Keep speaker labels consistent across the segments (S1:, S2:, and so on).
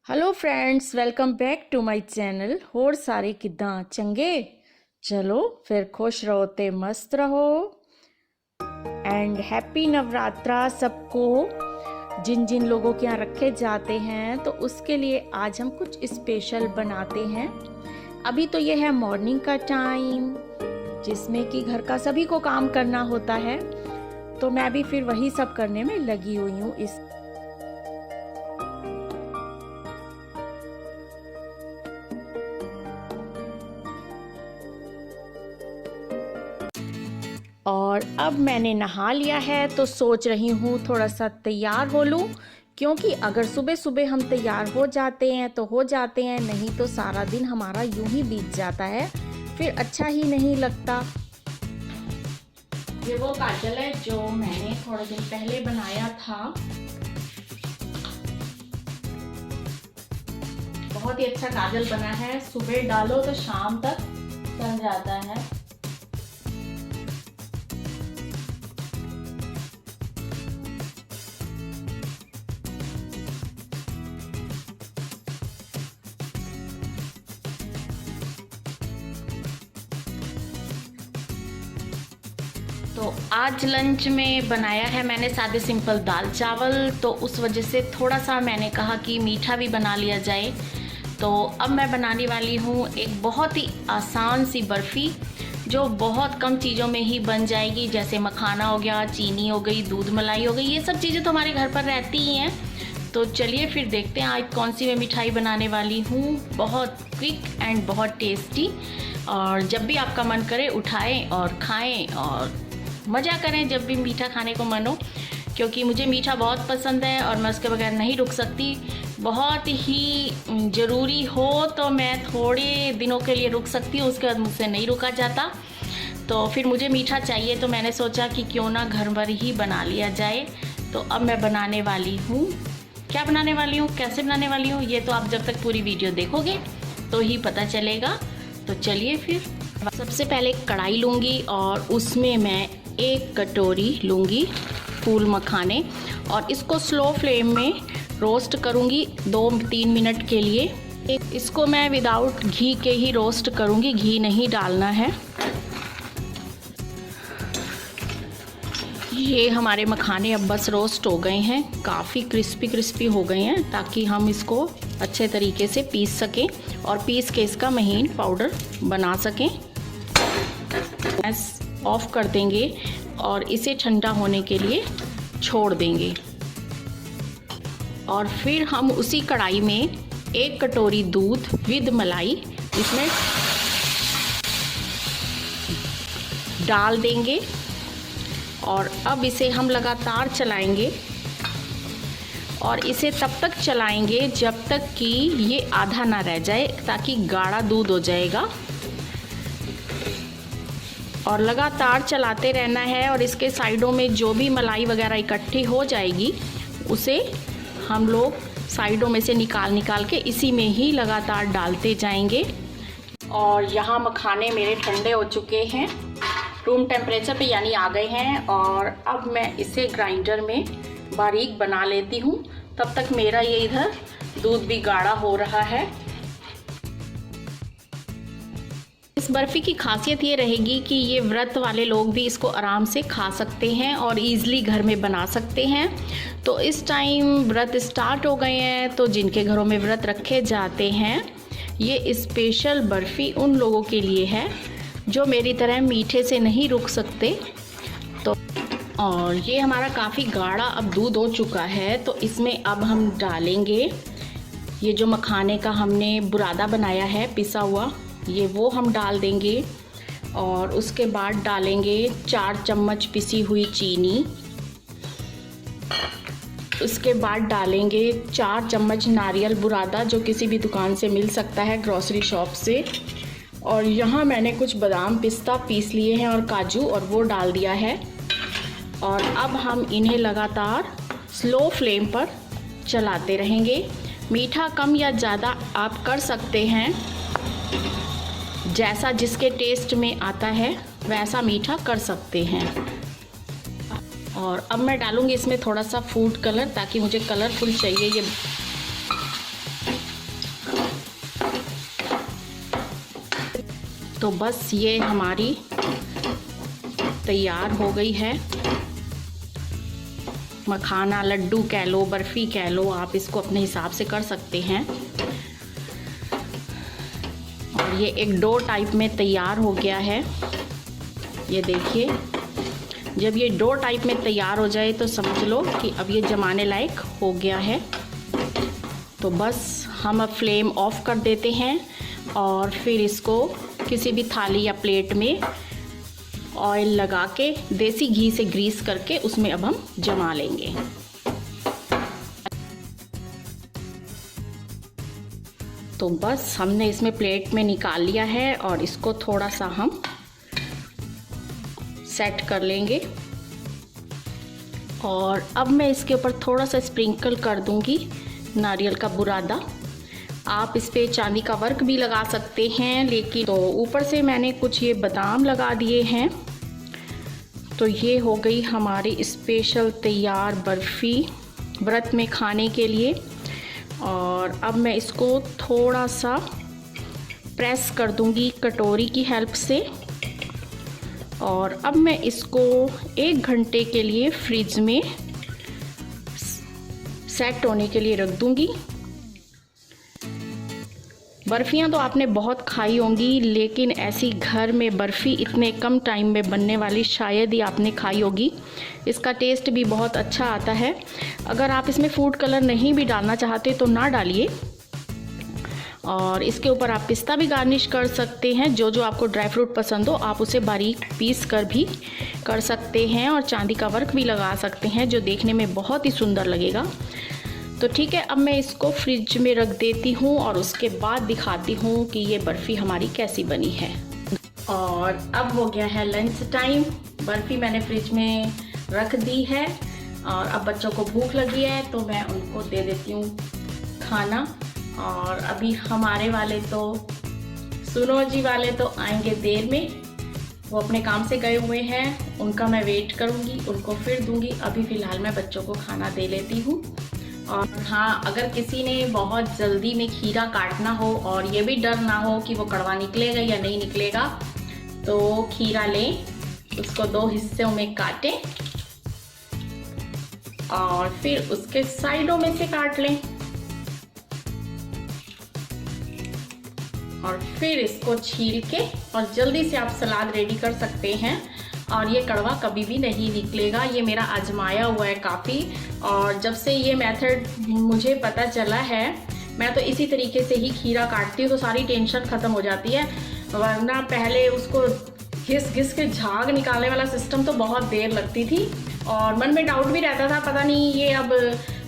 S1: Hello friends, welcome back to my channel. होर सारे किद्दां चंगे? चलो फिर खुश रहो ते मस्त रहो एंड हैप्पी नवरात्रा सबको। जिन जिन लोगों के यहाँ रखे जाते हैं तो उसके लिए आज हम कुछ स्पेशल बनाते हैं। अभी तो ये है मॉर्निंग का टाइम जिसमें कि घर का सभी को काम करना होता है, तो मैं भी फिर वही सब करने में लगी हुई हूँ। और अब मैंने नहा लिया है तो सोच रही हूँ थोड़ा सा तैयार हो लूँ, क्योंकि अगर सुबह सुबह हम तैयार हो जाते हैं तो हो जाते हैं, नहीं तो सारा दिन हमारा यूं ही बीत जाता है, फिर अच्छा ही नहीं लगता। ये वो काजल है जो मैंने थोड़े दिन पहले बनाया था। बहुत ही अच्छा काजल बना है, सुबह डालो तो शाम तक चल जाता है। तो आज लंच में बनाया है मैंने सादे सिंपल दाल चावल, तो उस वजह से थोड़ा सा मैंने कहा कि मीठा भी बना लिया जाए। तो अब मैं बनाने वाली हूँ एक बहुत ही आसान सी बर्फ़ी जो बहुत कम चीज़ों में ही बन जाएगी, जैसे मखाना हो गया, चीनी हो गई, दूध मलाई हो गई, ये सब चीज़ें तो हमारे घर पर रहती ही हैं। तो चलिए फिर देखते हैं आज कौन सी मैं मिठाई बनाने वाली हूँ। बहुत क्विक एंड बहुत टेस्टी, और जब भी आपका मन करे उठाएं और खाएं और मज़ा करें जब भी मीठा खाने को मन हो, क्योंकि मुझे मीठा बहुत पसंद है और मैं उसके बगैर नहीं रुक सकती। बहुत ही ज़रूरी हो तो मैं थोड़े दिनों के लिए रुक सकती हूँ, उसके बाद मुझसे नहीं रुका जाता। तो फिर मुझे मीठा चाहिए, तो मैंने सोचा कि क्यों ना घर पर ही बना लिया जाए। तो अब मैं बनाने वाली हूँ, क्या बनाने वाली हूँ, कैसे बनाने वाली हूँ, ये तो आप जब तक पूरी वीडियो देखोगे तो ही पता चलेगा। तो चलिए फिर। सबसे पहले कढ़ाई लूँगी और उसमें मैं 1 कटोरी लूँगी फूल मखाने, और इसको स्लो फ्लेम में रोस्ट करूँगी 2-3 मिनट के लिए। इसको मैं विदाउट घी के ही रोस्ट करूँगी, घी नहीं डालना है। ये हमारे मखाने अब बस रोस्ट हो गए हैं, काफ़ी क्रिस्पी हो गए हैं, ताकि हम इसको अच्छे तरीके से पीस सकें और पीस के इसका महीन पाउडर बना सकें। गैस ऑफ कर देंगे और इसे ठंडा होने के लिए छोड़ देंगे। और फिर हम उसी कढ़ाई में 1 कटोरी दूध विद मलाई इसमें डाल देंगे, और अब इसे हम लगातार चलाएंगे, और इसे तब तक चलाएंगे जब तक कि ये आधा ना रह जाए, ताकि गाढ़ा दूध हो जाएगा। और लगातार चलाते रहना है, और इसके साइडों में जो भी मलाई वगैरह इकट्ठी हो जाएगी उसे हम लोग साइडों में से निकाल के इसी में ही लगातार डालते जाएंगे। और यहाँ मखाने मेरे ठंडे हो चुके हैं, रूम टेम्परेचर पे यानी आ गए हैं, और अब मैं इसे ग्राइंडर में बारीक बना लेती हूँ। तब तक मेरा ये इधर दूध भी गाढ़ा हो रहा है। इस बर्फ़ी की खासियत ये रहेगी कि ये व्रत वाले लोग भी इसको आराम से खा सकते हैं और ईज़िली घर में बना सकते हैं। तो इस टाइम व्रत स्टार्ट हो गए हैं, तो जिनके घरों में व्रत रखे जाते हैं, ये स्पेशल बर्फ़ी उन लोगों के लिए है जो मेरी तरह मीठे से नहीं रुक सकते। तो और ये हमारा काफ़ी गाढ़ा अब दूध हो चुका है, तो इसमें अब हम डालेंगे ये जो मखाने का हमने बुरादा बनाया है पिसा हुआ, ये वो हम डाल देंगे। और उसके बाद डालेंगे 4 चम्मच पिसी हुई चीनी। उसके बाद डालेंगे 4 चम्मच नारियल बुरादा, जो किसी भी दुकान से मिल सकता है, ग्रॉसरी शॉप से। और यहाँ मैंने कुछ बादाम पिस्ता पीस लिए हैं और काजू, और वो डाल दिया है। और अब हम इन्हें लगातार स्लो फ्लेम पर चलाते रहेंगे। मीठा कम या ज़्यादा आप कर सकते हैं, जैसा जिसके टेस्ट में आता है वैसा मीठा कर सकते हैं। और अब मैं डालूँगी इसमें थोड़ा सा फूड कलर, ताकि मुझे कलरफुल चाहिए ये तो बस ये हमारी तैयार हो गई है। मखाना लड्डू कह लो, बर्फ़ी कह लो, आप इसको अपने हिसाब से कर सकते हैं। और ये एक डो टाइप में तैयार हो गया है। ये देखिए, जब ये डो टाइप में तैयार हो जाए तो समझ लो कि अब ये जमाने लायक हो गया है। तो बस हम अब फ्लेम ऑफ कर देते हैं और फिर इसको किसी भी थाली या प्लेट में ऑयल लगा के देसी घी से ग्रीस करके उसमें अब हम जमा लेंगे। तो बस हमने इसमें प्लेट में निकाल लिया है और इसको थोड़ा सा हम सेट कर लेंगे। और अब मैं इसके ऊपर थोड़ा सा स्प्रिंकल कर दूंगी नारियल का बुरादा। आप इस पे चांदी का वर्क भी लगा सकते हैं, लेकिन तो ऊपर से मैंने कुछ ये बादाम लगा दिए हैं। तो ये हो गई हमारी स्पेशल तैयार बर्फ़ी व्रत में खाने के लिए। और अब मैं इसको थोड़ा सा प्रेस कर दूंगी कटोरी की हेल्प से। और अब मैं इसको 1 घंटे के लिए फ्रिज में सेट होने के लिए रख दूंगी। बर्फ़ियाँ तो आपने बहुत खाई होंगी, लेकिन ऐसी घर में बर्फ़ी इतने कम टाइम में बनने वाली शायद ही आपने खाई होगी। इसका टेस्ट भी बहुत अच्छा आता है। अगर आप इसमें फूड कलर नहीं भी डालना चाहते तो ना डालिए। और इसके ऊपर आप पिस्ता भी गार्निश कर सकते हैं। जो जो आपको ड्राई फ्रूट पसंद हो आप उसे बारीक पीस कर भी कर सकते हैं। और चांदी का वर्क भी लगा सकते हैं, जो देखने में बहुत ही सुंदर लगेगा। तो ठीक है, अब मैं इसको फ्रिज में रख देती हूँ और उसके बाद दिखाती हूँ कि ये बर्फ़ी हमारी कैसी बनी है। और अब हो गया है लंच टाइम। बर्फ़ी मैंने फ्रिज में रख दी है और अब बच्चों को भूख लगी है तो मैं उनको दे देती हूँ खाना। और अभी हमारे वाले तो सुनो जी वाले तो आएंगे देर में, वो अपने काम से गए हुए हैं। उनका मैं वेट करूँगी, उनको फिर दूँगी। अभी फ़िलहाल मैं बच्चों को खाना दे लेती हूँ। और हाँ, अगर किसी ने बहुत जल्दी में खीरा काटना हो और ये भी डर ना हो कि वो कड़वा निकलेगा या नहीं निकलेगा, तो खीरा लें, उसको 2 हिस्सों में काटें और फिर उसके साइडों में से काट लें और फिर इसको छील के और जल्दी से आप सलाद रेडी कर सकते हैं। और ये कड़वा कभी भी नहीं निकलेगा। ये मेरा आजमाया हुआ है काफ़ी, और जब से ये मेथड मुझे पता चला है मैं तो इसी तरीके से ही खीरा काटती हूँ, तो सारी टेंशन ख़त्म हो जाती है। वरना पहले उसको घिस घिस के झाग निकालने वाला सिस्टम तो बहुत देर लगती थी और मन में डाउट भी रहता था, पता नहीं ये अब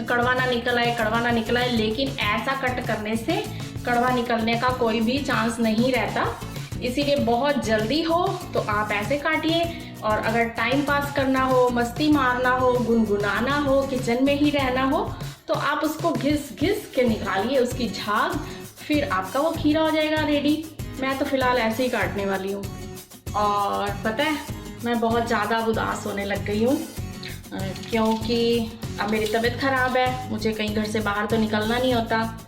S1: कड़वा ना निकल आए, कड़वा ना निकल आए। लेकिन ऐसा कट करने से कड़वा निकलने का कोई भी चांस नहीं रहता। इसीलिए बहुत जल्दी हो तो आप ऐसे काटिए, और अगर टाइम पास करना हो, मस्ती मारना हो, गुनगुनाना हो, किचन में ही रहना हो, तो आप उसको घिस घिस के निकालिए उसकी झाग, फिर आपका वो खीरा हो जाएगा रेडी। मैं तो फ़िलहाल ऐसे ही काटने वाली हूँ। और पता है, मैं बहुत ज़्यादा उदास होने लग गई हूँ क्योंकि अब मेरी तबीयत ख़राब है, मुझे कहीं घर से बाहर तो निकलना नहीं होता।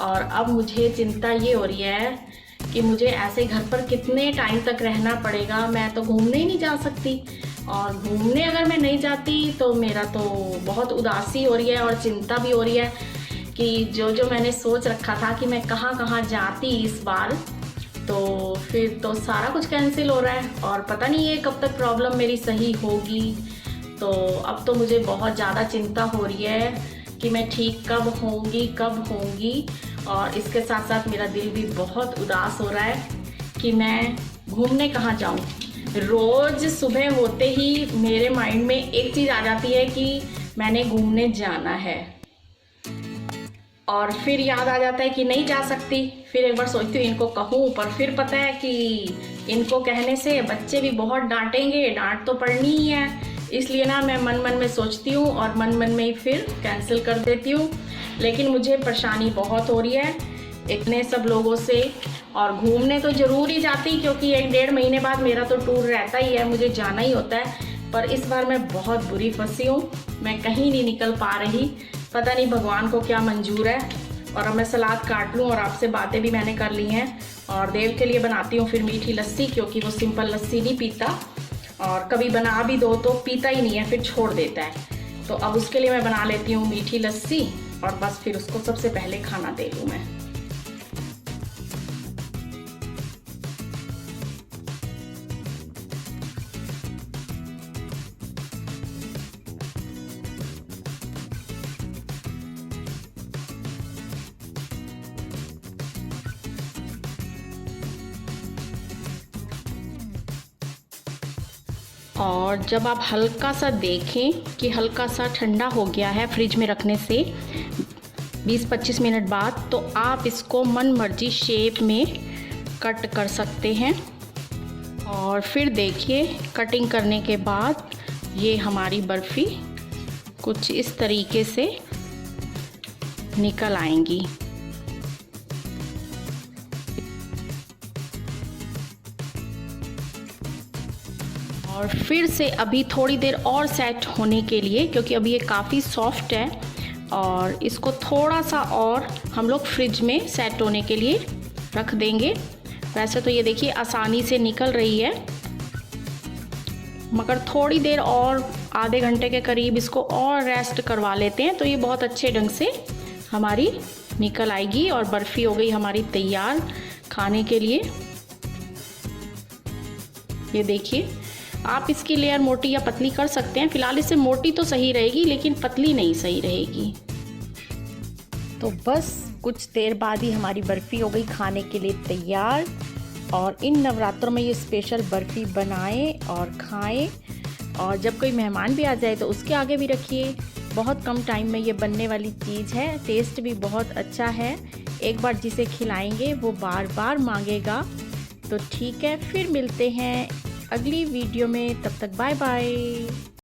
S1: और अब मुझे चिंता ये हो रही है कि मुझे ऐसे घर पर कितने टाइम तक रहना पड़ेगा। मैं तो घूमने ही नहीं जा सकती, और घूमने अगर मैं नहीं जाती तो मेरा तो बहुत उदासी हो रही है और चिंता भी हो रही है कि जो जो मैंने सोच रखा था कि मैं कहाँ कहाँ जाती इस बार, तो फिर तो सारा कुछ कैंसिल हो रहा है। और पता नहीं ये कब तक प्रॉब्लम मेरी सही होगी। तो अब तो मुझे बहुत ज़्यादा चिंता हो रही है कि मैं ठीक कब होंगी। और इसके साथ साथ मेरा दिल भी बहुत उदास हो रहा है कि मैं घूमने कहाँ जाऊँ। रोज़ सुबह होते ही मेरे माइंड में एक चीज़ आ जाती है कि मैंने घूमने जाना है, और फिर याद आ जाता है कि नहीं जा सकती। फिर एक बार सोचती हूँ इनको कहूँ, पर फिर पता है कि इनको कहने से बच्चे भी बहुत डांटेंगे, डांट तो पड़नी ही है। इसलिए ना मैं मन मन में सोचती हूँ और मन मन में ही फिर कैंसिल कर देती हूँ। लेकिन मुझे परेशानी बहुत हो रही है इतने सब लोगों से। और घूमने तो ज़रूर ही जाती, क्योंकि 1-1.5 महीने बाद मेरा तो टूर रहता ही है, मुझे जाना ही होता है। पर इस बार मैं बहुत बुरी फंसी हूँ, मैं कहीं नहीं निकल पा रही। पता नहीं भगवान को क्या मंजूर है। और अब मैं सलाद काट लूँ, और आपसे बातें भी मैंने कर ली हैं, और देव के लिए बनाती हूँ फिर मीठी लस्सी, क्योंकि वो सिंपल लस्सी नहीं पीता, और कभी बना भी दो तो पीता ही नहीं है, फिर छोड़ देता है। तो अब उसके लिए मैं बना लेती हूँ मीठी लस्सी, और बस फिर उसको सबसे पहले खाना दे दूँ मैं। और जब आप हल्का सा देखें कि हल्का सा ठंडा हो गया है फ्रिज में रखने से 20-25 मिनट बाद, तो आप इसको मन मर्जी शेप में कट कर सकते हैं। और फिर देखिए कटिंग करने के बाद ये हमारी बर्फ़ी कुछ इस तरीके से निकल आएंगी। और फिर से अभी थोड़ी देर और सेट होने के लिए, क्योंकि अभी ये काफ़ी सॉफ्ट है, और इसको थोड़ा सा और हम लोग फ्रिज में सेट होने के लिए रख देंगे। वैसे तो ये देखिए आसानी से निकल रही है, मगर थोड़ी देर और आधे घंटे के करीब इसको और रेस्ट करवा लेते हैं, तो ये बहुत अच्छे ढंग से हमारी निकल आएगी और बर्फ़ी हो गई हमारी तैयार खाने के लिए। ये देखिए, आप इसकी लेयर मोटी या पतली कर सकते हैं। फ़िलहाल इससे मोटी तो सही रहेगी, लेकिन पतली नहीं सही रहेगी। तो बस कुछ देर बाद ही हमारी बर्फ़ी हो गई खाने के लिए तैयार। और इन नवरात्रों में ये स्पेशल बर्फ़ी बनाएं और खाएं, और जब कोई मेहमान भी आ जाए तो उसके आगे भी रखिए। बहुत कम टाइम में ये बनने वाली चीज़ है, टेस्ट भी बहुत अच्छा है। एक बार जिसे खिलाएंगे वो बार बार मांगेगा। तो ठीक है, फिर मिलते हैं अगली वीडियो में, तब तक बाय बाय।